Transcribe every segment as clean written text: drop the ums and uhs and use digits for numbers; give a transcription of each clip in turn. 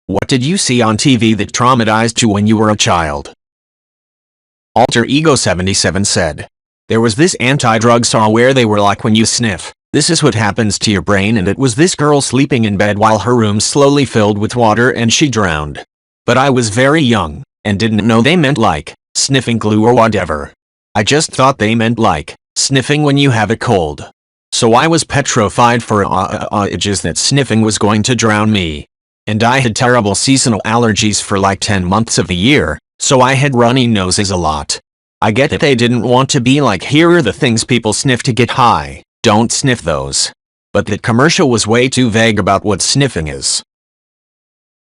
What did you see on TV that traumatized you when you were a child? Alter Ego 77 said, there was this anti-drug saw where they were like, when you sniff, this is what happens to your brain, and it was this girl sleeping in bed while her room slowly filled with water and she drowned. But I was very young, and didn't know they meant like, sniffing glue or whatever. I just thought they meant like, sniffing when you have a cold. So I was petrified for ages that sniffing was going to drown me. And I had terrible seasonal allergies for like 10 months of the year, so I had runny noses a lot. I get that they didn't want to be like, here are the things people sniff to get high, don't sniff those. But that commercial was way too vague about what sniffing is.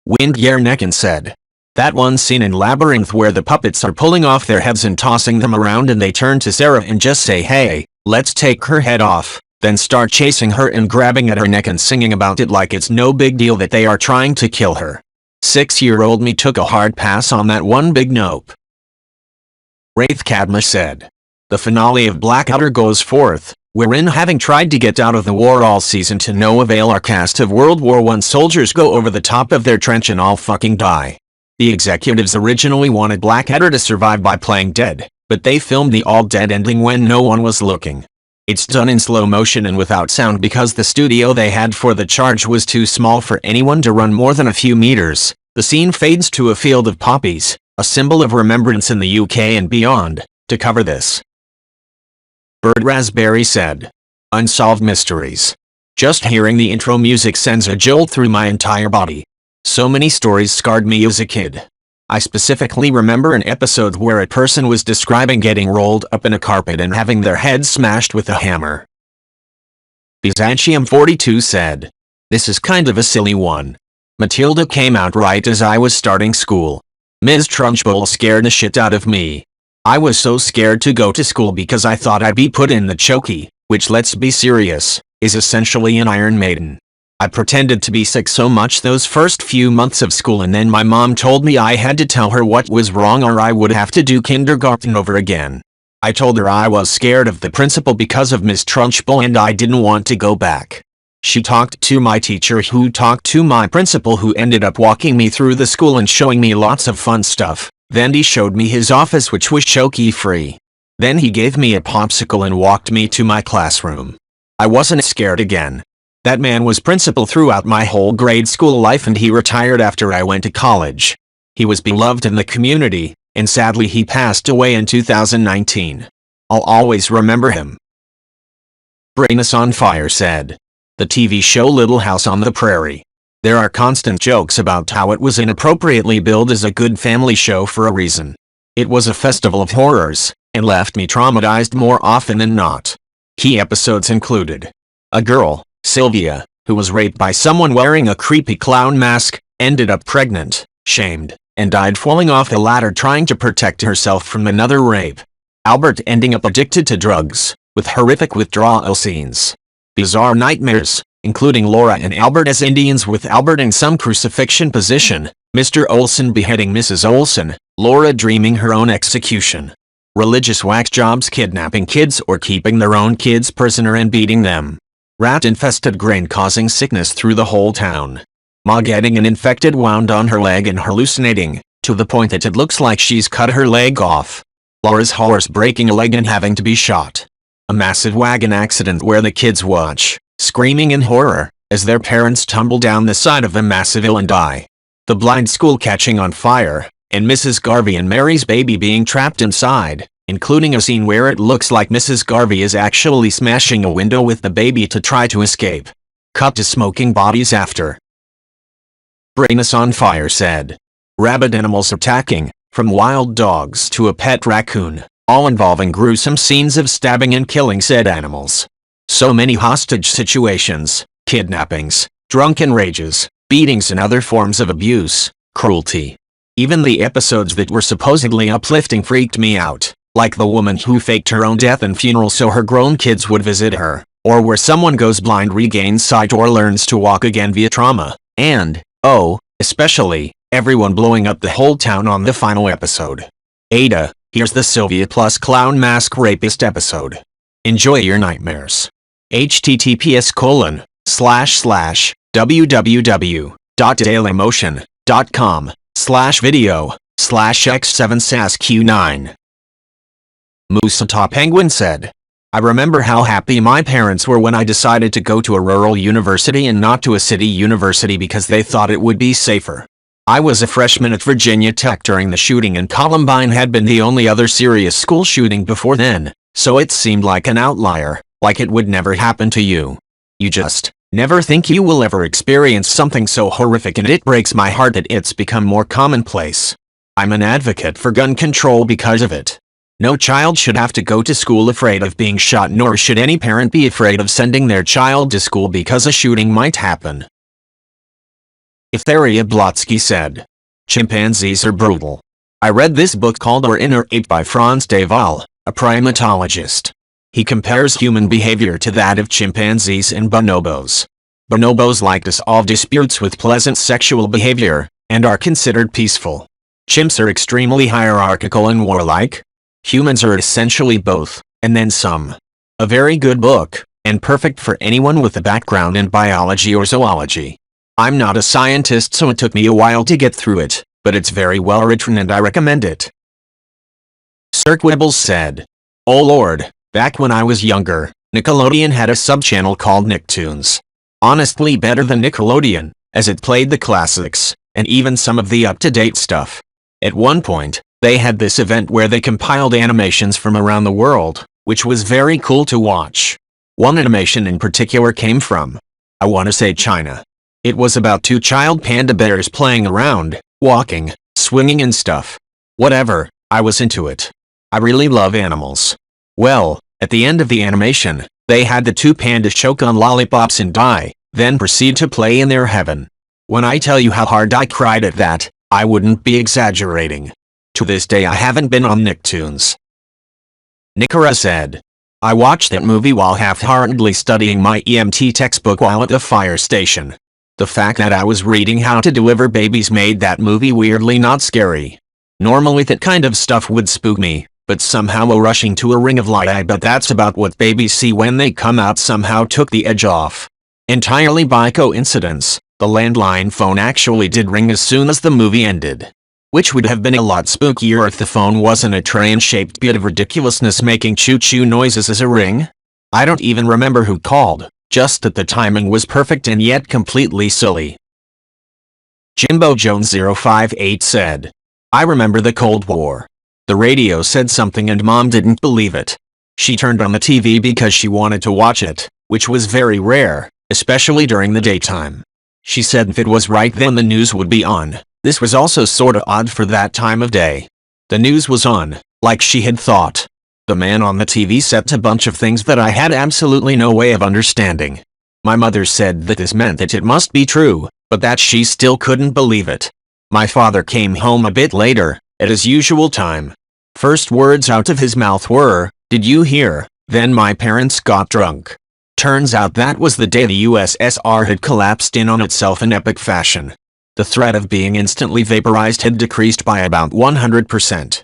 Windjarnecken said, that one scene in Labyrinth where the puppets are pulling off their heads and tossing them around and they turn to Sarah and just say, hey, let's take her head off, then start chasing her and grabbing at her neck and singing about it like it's no big deal that they are trying to kill her. 6-year-old me took a hard pass on that one. Big nope. Wraith Cadmus said, the finale of Blackadder goes forth, wherein, having tried to get out of the war all season to no avail, our cast of World War I soldiers go over the top of their trench and all fucking die. The executives originally wanted Blackadder to survive by playing dead, but they filmed the all dead ending when no one was looking. It's done in slow motion and without sound because the studio they had for the charge was too small for anyone to run more than a few meters. The scene fades to a field of poppies, a symbol of remembrance in the UK and beyond, to cover this. Bird Raspberry said, unsolved mysteries. Just hearing the intro music sends a jolt through my entire body. So many stories scarred me as a kid. I specifically remember an episode where a person was describing getting rolled up in a carpet and having their head smashed with a hammer. Byzantium 42 said, this is kind of a silly one. Matilda came out right as I was starting school. Ms. Trunchbull scared the shit out of me. I was so scared to go to school because I thought I'd be put in the chokey, which, let's be serious, is essentially an Iron Maiden. I pretended to be sick so much those first few months of school, and then my mom told me I had to tell her what was wrong or I would have to do kindergarten over again. I told her I was scared of the principal because of Miss Trunchbull and I didn't want to go back. She talked to my teacher who talked to my principal who ended up walking me through the school and showing me lots of fun stuff. Then he showed me his office, which was choky free. Then he gave me a popsicle and walked me to my classroom. I wasn't scared again. That man was principal throughout my whole grade school life and he retired after I went to college. He was beloved in the community, and sadly he passed away in 2019. I'll always remember him. Brainus on Fire said, the TV show Little House on the Prairie. There are constant jokes about how it was inappropriately billed as a good family show for a reason. It was a festival of horrors, and left me traumatized more often than not. Key episodes included a girl, Sylvia, who was raped by someone wearing a creepy clown mask, ended up pregnant, shamed, and died falling off a ladder trying to protect herself from another rape. Albert ending up addicted to drugs, with horrific withdrawal scenes. Bizarre nightmares, including Laura and Albert as Indians with Albert in some crucifixion position, Mr. Olson beheading Mrs. Olson, Laura dreaming her own execution. Religious whack jobs kidnapping kids or keeping their own kids prisoner and beating them. Rat-infested grain causing sickness through the whole town. Ma getting an infected wound on her leg and hallucinating, to the point that it looks like she's cut her leg off. Laura's horse breaking a leg and having to be shot. A massive wagon accident where the kids watch, screaming in horror, as their parents tumble down the side of a massive hill and die. The blind school catching on fire, and Mrs. Garvey and Mary's baby being trapped inside, including a scene where it looks like Mrs. Garvey is actually smashing a window with the baby to try to escape. Cut to smoking bodies after. Brainus on Fire said, rabid animals attacking, from wild dogs to a pet raccoon, all involving gruesome scenes of stabbing and killing said animals. So many hostage situations, kidnappings, drunken rages, beatings and other forms of abuse, cruelty. Even the episodes that were supposedly uplifting freaked me out, like the woman who faked her own death and funeral so her grown kids would visit her, or where someone goes blind, regains sight or learns to walk again via trauma, and, oh, especially, everyone blowing up the whole town on the final episode. Ada, here's the Sylvia plus clown mask rapist episode. Enjoy your nightmares. https://www.dailymotion youtube.com/video/x7sasq9. Musata Penguin said, I remember how happy my parents were when I decided to go to a rural university and not to a city university because they thought it would be safer. I was a freshman at Virginia Tech during the shooting, and Columbine had been the only other serious school shooting before then, so it seemed like an outlier, like it would never happen to you. You just never think you will ever experience something so horrific, and it breaks my heart that it's become more commonplace. I'm an advocate for gun control because of it. No child should have to go to school afraid of being shot, nor should any parent be afraid of sending their child to school because a shooting might happen. Etheria Blotsky said, chimpanzees are brutal. I read this book called Our Inner Ape by Franz de Waal, a primatologist. He compares human behavior to that of chimpanzees and bonobos. Bonobos like to solve disputes with pleasant sexual behavior, and are considered peaceful. Chimps are extremely hierarchical and warlike. Humans are essentially both, and then some. A very good book, and perfect for anyone with a background in biology or zoology. I'm not a scientist, so it took me a while to get through it, but it's very well written and I recommend it. Cirque Wibbles said, oh Lord, back when I was younger, Nickelodeon had a sub-channel called Nicktoons. Honestly better than Nickelodeon, as it played the classics, and even some of the up-to-date stuff. At one point, they had this event where they compiled animations from around the world, which was very cool to watch. One animation in particular came from, I want to say China. It was about two child panda bears playing around, walking, swinging and stuff. Whatever, I was into it. I really love animals. Well, at the end of the animation, they had the two pandas choke on lollipops and die, then proceed to play in their heaven. When I tell you how hard I cried at that, I wouldn't be exaggerating. To this day I haven't been on Nicktoons. Nikara said, I watched that movie while half-heartedly studying my EMT textbook while at the fire station. The fact that I was reading How to Deliver Babies made that movie weirdly not scary. Normally that kind of stuff would spook me, but somehow rushing to a ring of light, I bet that's about what babies see when they come out, somehow took the edge off. Entirely by coincidence, the landline phone actually did ring as soon as the movie ended. Which would have been a lot spookier if the phone wasn't a train-shaped bit of ridiculousness making choo-choo noises as a ring. I don't even remember who called. Just that the timing was perfect and yet completely silly. Jimbo Jones 058 said, I remember the Cold War. The radio said something and Mom didn't believe it. She turned on the TV because she wanted to watch it, which was very rare, especially during the daytime. She said if it was right then the news would be on. This was also sorta odd for that time of day. The news was on, like she had thought. The man on the TV said a bunch of things that I had absolutely no way of understanding. My mother said that this meant that it must be true, but that she still couldn't believe it. My father came home a bit later, at his usual time. First words out of his mouth were, "Did you hear?" Then my parents got drunk. Turns out that was the day the USSR had collapsed in on itself in epic fashion. The threat of being instantly vaporized had decreased by about 100%.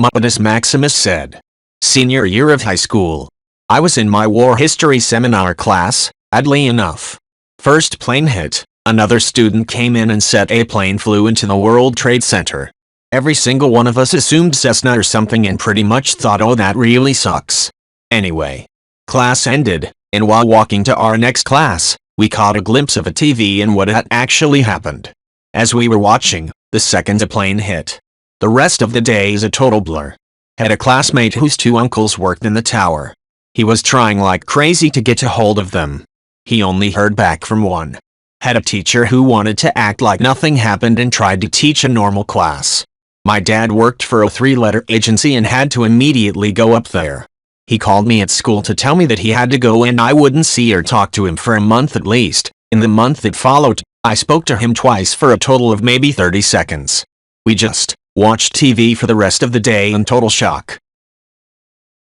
Muppetus Maximus said, senior year of high school. I was in my war history seminar class, oddly enough. First plane hit, another student came in and said a plane flew into the World Trade Center. Every single one of us assumed Cessna or something and pretty much thought, oh, that really sucks. Anyway, class ended, and while walking to our next class, we caught a glimpse of a TV and what had actually happened. As we were watching, the second a plane hit. The rest of the day is a total blur. Had a classmate whose two uncles worked in the tower. He was trying like crazy to get a hold of them. He only heard back from one. Had a teacher who wanted to act like nothing happened and tried to teach a normal class. My dad worked for a 3-letter agency and had to immediately go up there. He called me at school to tell me that he had to go and I wouldn't see or talk to him for a month at least. In the month that followed, I spoke to him twice for a total of maybe 30 seconds. We just watched TV for the rest of the day in total shock.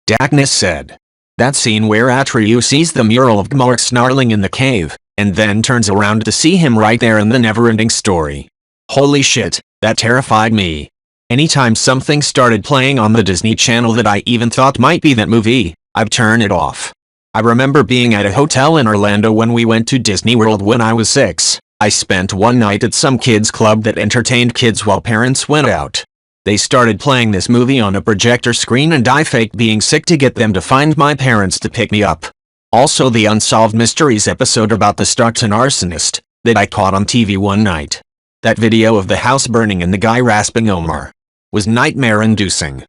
Darkness said, that scene where Atreyu sees the mural of Gmork snarling in the cave, and then turns around to see him right there in the never-ending story. Holy shit, that terrified me. Anytime something started playing on the Disney Channel that I even thought might be that movie, I'd turn it off. I remember being at a hotel in Orlando when we went to Disney World when I was 6. I spent one night at some kids club that entertained kids while parents went out. They started playing this movie on a projector screen and I faked being sick to get them to find my parents to pick me up. Also the Unsolved Mysteries episode about the Starkton arsonist that I caught on TV one night. That video of the house burning and the guy rasping Omar was nightmare-inducing.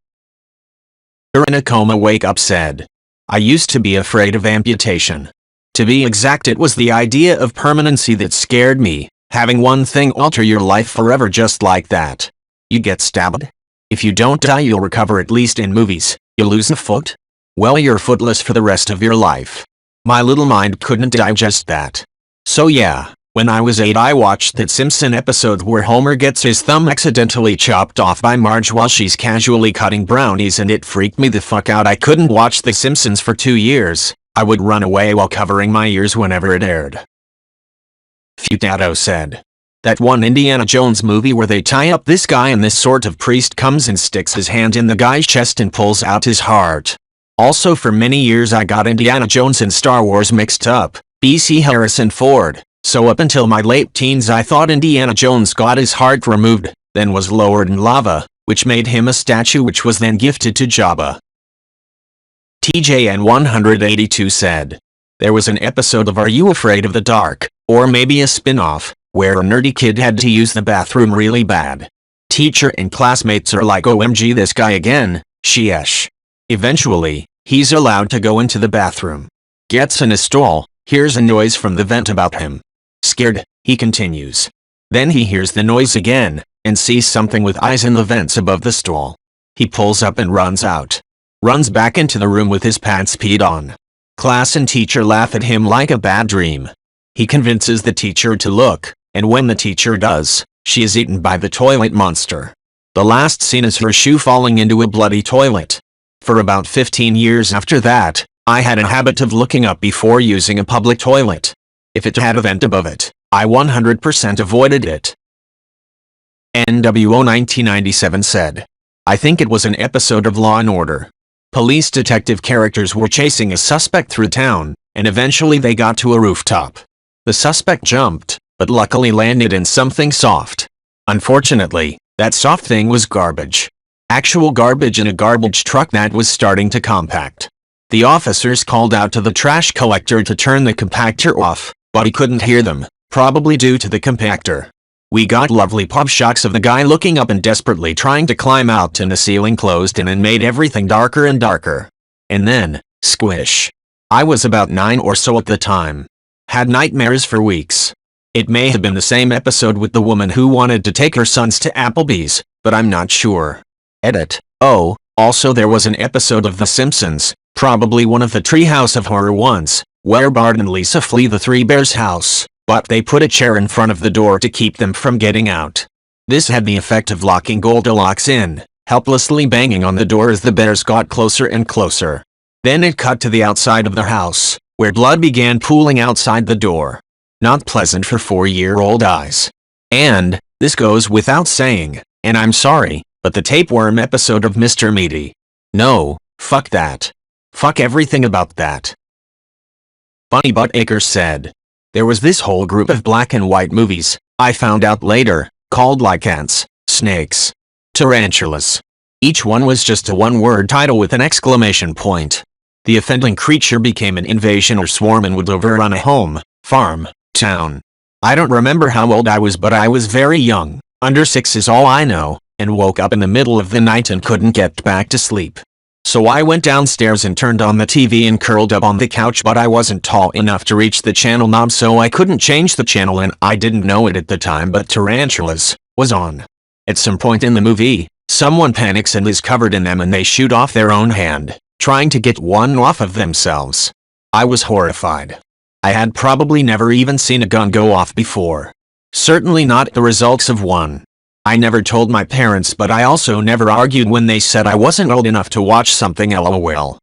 Her in a coma wake-up said, I used to be afraid of amputation. To be exact, it was the idea of permanency that scared me, having one thing alter your life forever just like that. You get stabbed? If you don't die you'll recover, at least in movies. You lose a foot? Well, you're footless for the rest of your life. My little mind couldn't digest that. So yeah, when I was 8 I watched that Simpson episode where Homer gets his thumb accidentally chopped off by Marge while she's casually cutting brownies and it freaked me the fuck out. I couldn't watch The Simpsons for 2 years. I would run away while covering my ears whenever it aired. Futato said, that one Indiana Jones movie where they tie up this guy and this sort of priest comes and sticks his hand in the guy's chest and pulls out his heart. Also for many years I got Indiana Jones and Star Wars mixed up, B.C. Harrison Ford, so up until my late teens I thought Indiana Jones got his heart removed, then was lowered in lava, which made him a statue which was then gifted to Jabba. TJN182 said, there was an episode of Are You Afraid of the Dark, or maybe a spin-off, where a nerdy kid had to use the bathroom really bad. Teacher and classmates are like, OMG, this guy again, sheesh. Eventually, he's allowed to go into the bathroom. Gets in a stall, hears a noise from the vent about him. Scared, he continues. Then he hears the noise again, and sees something with eyes in the vents above the stall. He pulls up and runs out. Runs back into the room with his pants peed on. Class and teacher laugh at him like a bad dream. He convinces the teacher to look, and when the teacher does, she is eaten by the toilet monster. The last scene is her shoe falling into a bloody toilet. For about 15 years after that, I had a habit of looking up before using a public toilet. If it had a vent above it, I 100% avoided it. NWO 1997 said, I think it was an episode of Law & Order. Police detective characters were chasing a suspect through town, and eventually they got to a rooftop. The suspect jumped, but luckily landed in something soft. Unfortunately, that soft thing was garbage. Actual garbage in a garbage truck that was starting to compact. The officers called out to the trash collector to turn the compactor off, but he couldn't hear them, probably due to the compactor. We got lovely pop shots of the guy looking up and desperately trying to climb out, and the ceiling closed in and made everything darker and darker. And then, squish. I was about 9 or so at the time. Had nightmares for weeks. It may have been the same episode with the woman who wanted to take her sons to Applebee's, but I'm not sure. Edit. Oh, also there was an episode of The Simpsons, probably one of the Treehouse of Horror ones, where Bart and Lisa flee the Three Bears house, but they put a chair in front of the door to keep them from getting out. This had the effect of locking Goldilocks in, helplessly banging on the door as the bears got closer and closer. Then it cut to the outside of the house, where blood began pooling outside the door. Not pleasant for 4-year-old eyes. And, this goes without saying, and I'm sorry, but the tapeworm episode of Mr. Meaty. No, fuck that. Fuck everything about that. Bunny Butt Acres said, there was this whole group of black and white movies, I found out later, called lycans, snakes, tarantulas. Each one was just a one-word title with an exclamation point. The offending creature became an invasion or swarm and would overrun a home, farm, town. I don't remember how old I was, but I was very young, under 6 is all I know, and woke up in the middle of the night and couldn't get back to sleep. So I went downstairs and turned on the TV and curled up on the couch, but I wasn't tall enough to reach the channel knob, so I couldn't change the channel, and I didn't know it at the time, but Tarantulas was on. At some point in the movie, someone panics and is covered in them and they shoot off their own hand, trying to get one off of themselves. I was horrified. I had probably never even seen a gun go off before. Certainly not the results of one. I never told my parents, but I also never argued when they said I wasn't old enough to watch something, lol.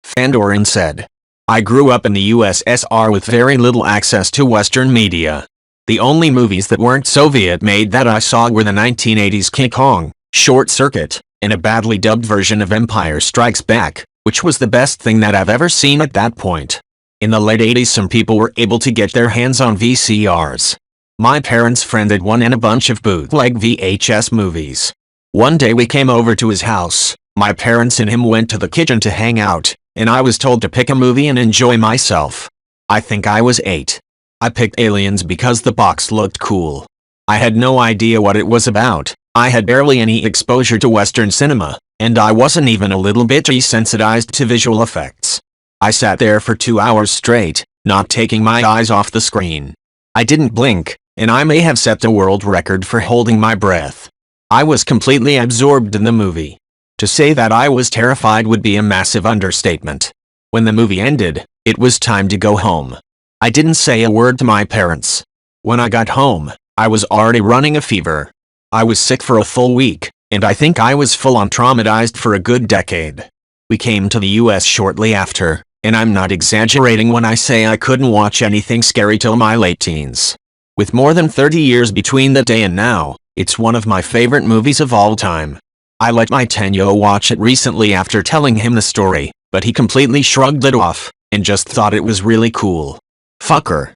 Fandorin said, I grew up in the USSR with very little access to Western media. The only movies that weren't Soviet made that I saw were the 1980s King Kong, Short Circuit, and a badly dubbed version of Empire Strikes Back, which was the best thing that I've ever seen at that point. In the late 80s some people were able to get their hands on VCRs. My parents' friend had one and a bunch of bootleg VHS movies. One day we came over to his house, my parents and him went to the kitchen to hang out, and I was told to pick a movie and enjoy myself. I think I was 8. I picked Aliens because the box looked cool. I had no idea what it was about, I had barely any exposure to Western cinema, and I wasn't even a little bit desensitized to visual effects. I sat there for 2 hours straight, not taking my eyes off the screen. I didn't blink, and I may have set the world record for holding my breath. I was completely absorbed in the movie. To say that I was terrified would be a massive understatement. When the movie ended, it was time to go home. I didn't say a word to my parents. When I got home, I was already running a fever. I was sick for a full week, and I think I was full-on traumatized for a good decade. We came to the US shortly after, and I'm not exaggerating when I say I couldn't watch anything scary till my late teens. With more than 30 years between that day and now, it's one of my favorite movies of all time. I let my 10-year-old watch it recently after telling him the story, but he completely shrugged it off, and just thought it was really cool. Fucker.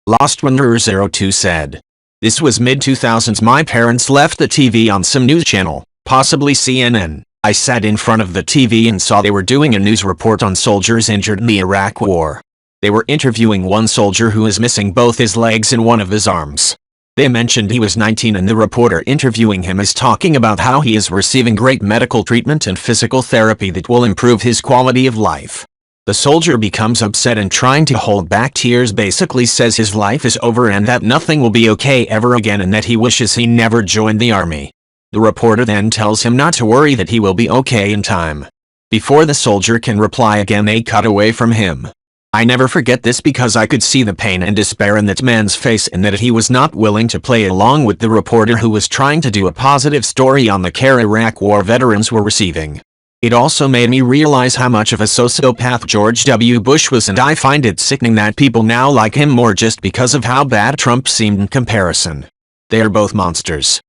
Lost Wanderer 02 said. This was mid-2000s. My parents left the TV on some news channel, possibly CNN. I sat in front of the TV and saw they were doing a news report on soldiers injured in the Iraq War. They were interviewing one soldier who is missing both his legs and one of his arms. They mentioned he was 19 and the reporter interviewing him is talking about how he is receiving great medical treatment and physical therapy that will improve his quality of life. The soldier becomes upset and trying to hold back tears basically says his life is over and that nothing will be okay ever again and that he wishes he never joined the army. The reporter then tells him not to worry, that he will be okay in time. Before the soldier can reply again, they cut away from him. I never forget this because I could see the pain and despair in that man's face and that he was not willing to play along with the reporter who was trying to do a positive story on the care Iraq War veterans were receiving. It also made me realize how much of a sociopath George W. Bush was, and I find it sickening that people now like him more just because of how bad Trump seemed in comparison. They are both monsters.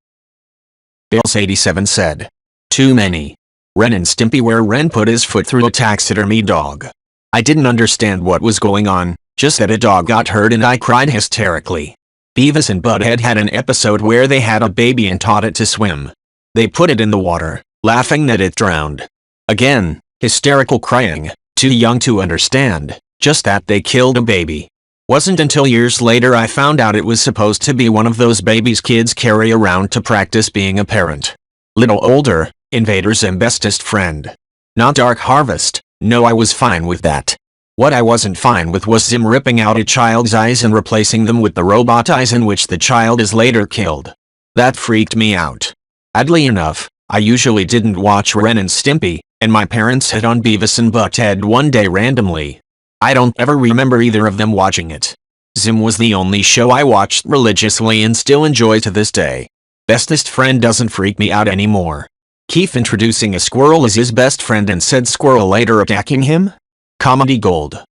Bills87 said. Too many. Ren and Stimpy, where Ren put his foot through a taxidermy dog. I didn't understand what was going on, just that a dog got hurt and I cried hysterically. Beavis and Butthead had an episode where they had a baby and taught it to swim. They put it in the water, laughing that it drowned. Again, hysterical crying, too young to understand, just that they killed a baby. Wasn't until years later I found out it was supposed to be one of those babies kids carry around to practice being a parent. Little older, Invader's bestest friend. Not Dark Harvest, no, I was fine with that. What I wasn't fine with was Zim ripping out a child's eyes and replacing them with the robot eyes in which the child is later killed. That freaked me out. Oddly enough, I usually didn't watch Ren and Stimpy, and my parents hit on Beavis and Butthead one day randomly. I don't ever remember either of them watching it. Zim was the only show I watched religiously and still enjoy to this day. Bestest friend doesn't freak me out anymore. Keith introducing a squirrel as his best friend and said squirrel later attacking him? Comedy gold.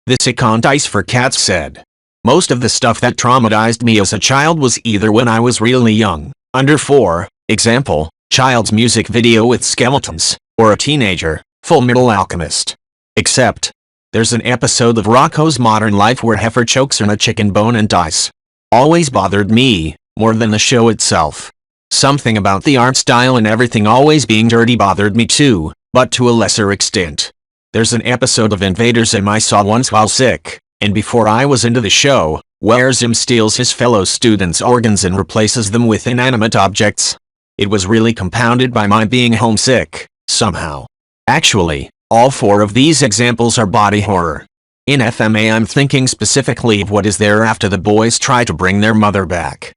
The Sick on Dice for Cats said. Most of the stuff that traumatized me as a child was either when I was really young, under 4, example, Child's music video with skeletons, or a teenager, Full Metal Alchemist. Except, there's an episode of Rocko's Modern Life where Heifer chokes on a chicken bone and dies. Always bothered me, more than the show itself. Something about the art style and everything always being dirty bothered me too, but to a lesser extent. There's an episode of Invaders Zim I saw once while sick, and before I was into the show, where Zim steals his fellow students' organs and replaces them with inanimate objects. It was really compounded by my being homesick, somehow. Actually, all 4 of these examples are body horror. In FMA I'm thinking specifically of what is there after the boys try to bring their mother back.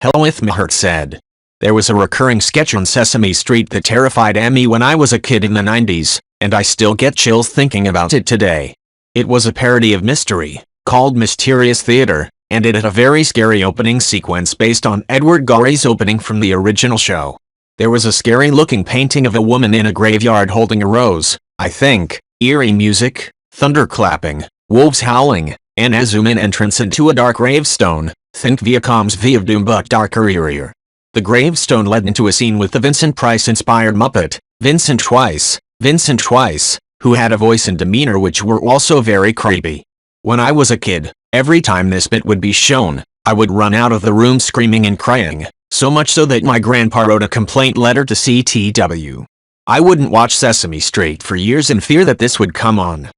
Hell with Me Hurt said. There was a recurring sketch on Sesame Street that terrified me when I was a kid in the 90s, and I still get chills thinking about it today. It was a parody of Mystery, called Mysterious Theater, and it had a very scary opening sequence based on Edward Gorey's opening from the original show. There was a scary-looking painting of a woman in a graveyard holding a rose, I think, eerie music, thunder clapping, wolves howling, and a zoom-in entrance into a dark gravestone, think Viacom's V of Doom but darker eerier. The gravestone led into a scene with the Vincent Price-inspired Muppet, Vincent Twice, who had a voice and demeanor which were also very creepy. When I was a kid, every time this bit would be shown, I would run out of the room screaming and crying, so much so that my grandpa wrote a complaint letter to CTW. I wouldn't watch Sesame Street for years in fear that this would come on.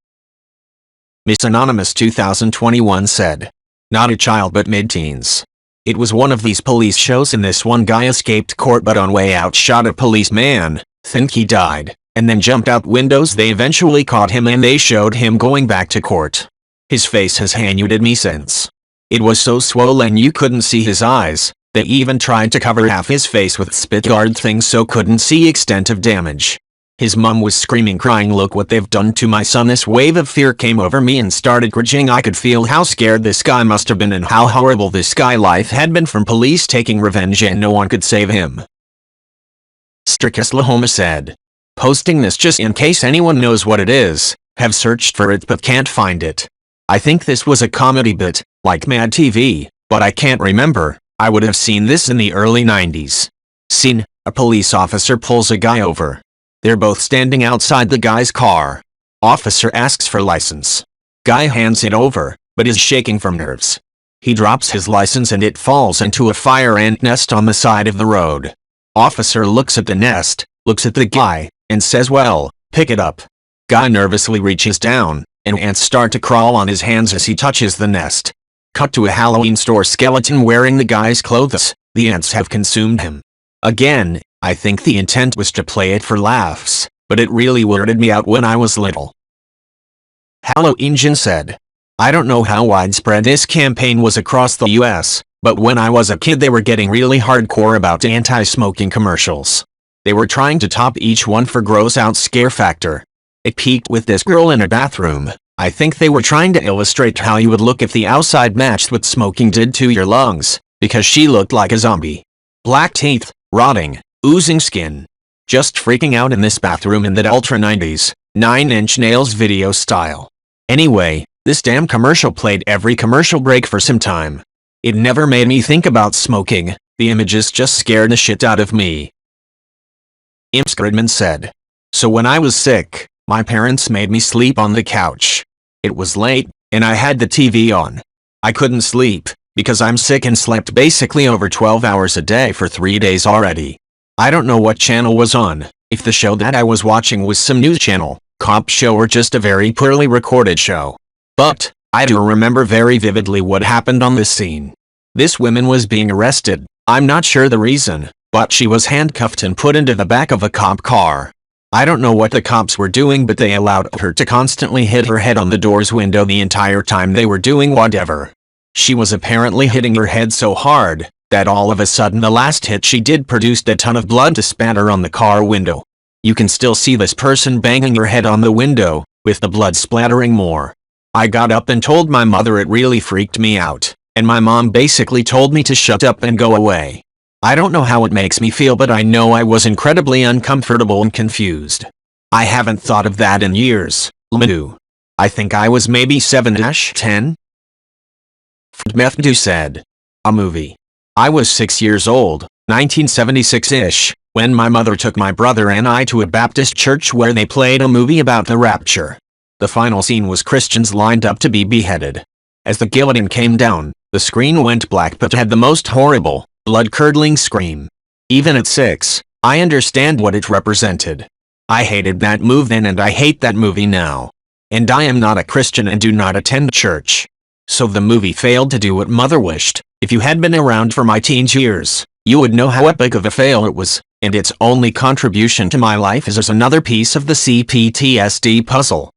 Miss Anonymous 2021 said, "Not a child but mid-teens. It was one of these police shows and this one guy escaped court but on way out shot a policeman, think he died, and then jumped out windows. They eventually caught him and they showed him going back to court. His face has haunted me since. It was so swollen you couldn't see his eyes. They even tried to cover half his face with spit guard things so couldn't see extent of damage. His mum was screaming crying, look what they've done to my son." This wave of fear came over me and started cringing. I could feel how scared this guy must have been and how horrible this guy's life had been from police taking revenge and no one could save him. Strickeslahoma said, "Posting this just in case anyone knows what it is, have searched for it but can't find it. I think this was a comedy bit, like Mad TV, but I can't remember. I would have seen this in the early 90s. Scene, a police officer pulls a guy over. They're both standing outside the guy's car. Officer asks for license. Guy hands it over, but is shaking from nerves. He drops his license and it falls into a fire ant nest on the side of the road. Officer looks at the nest, looks at the guy, and says, well, pick it up. Guy nervously reaches down, and ants start to crawl on his hands as he touches the nest. Cut to a Halloween store skeleton wearing the guy's clothes. The ants have consumed him. Again, I think the intent was to play it for laughs, but it really weirded me out when I was little." Halloween said, "I don't know how widespread this campaign was across the US, but when I was a kid they were getting really hardcore about anti-smoking commercials. They were trying to top each one for gross out scare factor. It peaked with this girl in a bathroom. I think they were trying to illustrate how you would look if the outside matched what smoking did to your lungs, because she looked like a zombie. Black teeth, rotting, oozing skin. Just freaking out in this bathroom in that ultra 90s, 9-inch nails video style. Anyway, this damn commercial played every commercial break for some time. It never made me think about smoking, the images just scared the shit out of me." AskReddit said, "So when I was sick, my parents made me sleep on the couch. It was late, and I had the TV on. I couldn't sleep, because I'm sick and slept basically over 12 hours a day for 3 days already. I don't know what channel was on, if the show that I was watching was some news channel, cop show or just a very poorly recorded show. But, I do remember very vividly what happened on this scene. This woman was being arrested, I'm not sure the reason, but she was handcuffed and put into the back of a cop car. I don't know what the cops were doing but they allowed her to constantly hit her head on the door's window the entire time they were doing whatever. She was apparently hitting her head so hard, that all of a sudden the last hit she did produced a ton of blood to spatter on the car window. You can still see this person banging her head on the window, with the blood splattering more. I got up and told my mother. It really freaked me out, and my mom basically told me to shut up and go away. I don't know how it makes me feel but I know I was incredibly uncomfortable and confused. I haven't thought of that in years, Lou. I think I was maybe 7-10? Fdmethdu said, "A movie. I was 6 years old, 1976-ish, when my mother took my brother and I to a Baptist church where they played a movie about the rapture. The final scene was Christians lined up to be beheaded. As the guillotine came down, the screen went black but had the most horrible, blood-curdling scream. Even at 6, I understand what it represented. I hated that move then and I hate that movie now. And I am not a Christian and do not attend church. So the movie failed to do what mother wished. If you had been around for my teenage years, you would know how epic of a fail it was, and its only contribution to my life is as another piece of the CPTSD puzzle.